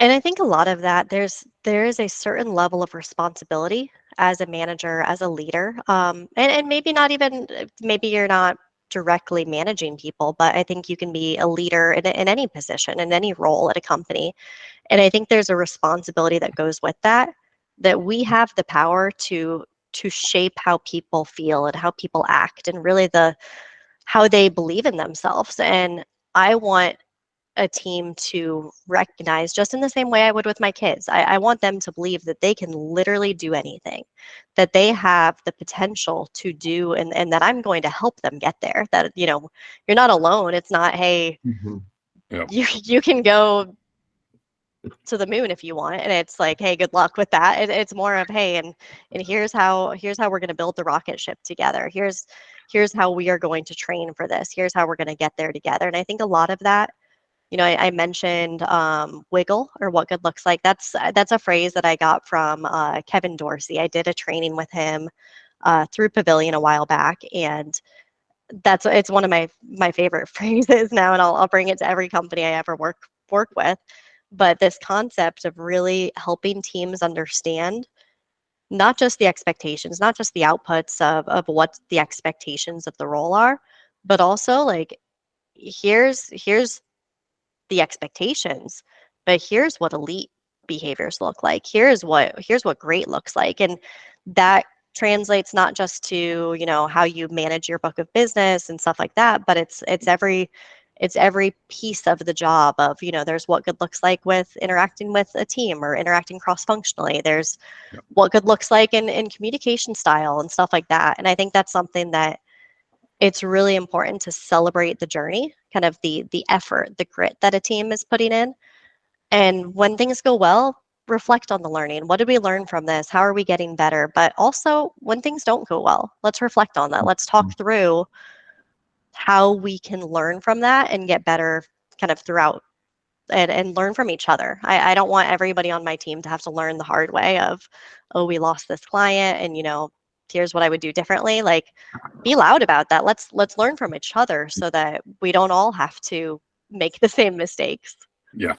And I think a lot of that, there is a certain level of responsibility as a manager, as a leader, and maybe not even, maybe you're not directly managing people, but I think you can be a leader in any position, in any role at a company. And I think there's a responsibility that goes with that, that we have the power to shape how people feel and how people act and really how they believe in themselves. And I want a team to recognize, just in the same way I would with my kids. I want them to believe that they can literally do anything, that they have the potential to do, and that I'm going to help them get there. That, you're not alone. It's not, hey, Hmm. Yeah. you can go to the moon if you want, and it's like, hey, good luck with that. It's more of, hey, and here's how we're going to build the rocket ship together. Here's how we are going to train for this. Here's how we're going to get there together. And I think a lot of that, I mentioned wiggle, or what good looks like. That's a phrase that I got from Kevin Dorsey. I did a training with him through Pavilion a while back, and it's one of my favorite phrases now, and I'll bring it to every company I ever work with. But this concept of really helping teams understand not just the expectations, not just the outputs of what the expectations of the role are, but also like, here's the expectations, but here's what elite behaviors look like. Here's what great looks like. And that translates not just to, how you manage your book of business and stuff like that, but it's every piece of the job of, there's what good looks like with interacting with a team or interacting cross-functionally. There's Yeah. what good looks like in communication style and stuff like that. And I think that's something that it's really important to celebrate the journey, kind of the effort, the grit that a team is putting in. And when things go well, reflect on the learning. What did we learn from this? How are we getting better? But also, when things don't go well, let's reflect on that. Let's talk through how we can learn from that and get better kind of throughout, and learn from each other. I don't want everybody on my team to have to learn the hard way of, oh, we lost this client, and here's what I would do differently. Like, be loud about that. Let's learn from each other so that we don't all have to make the same mistakes. Yeah.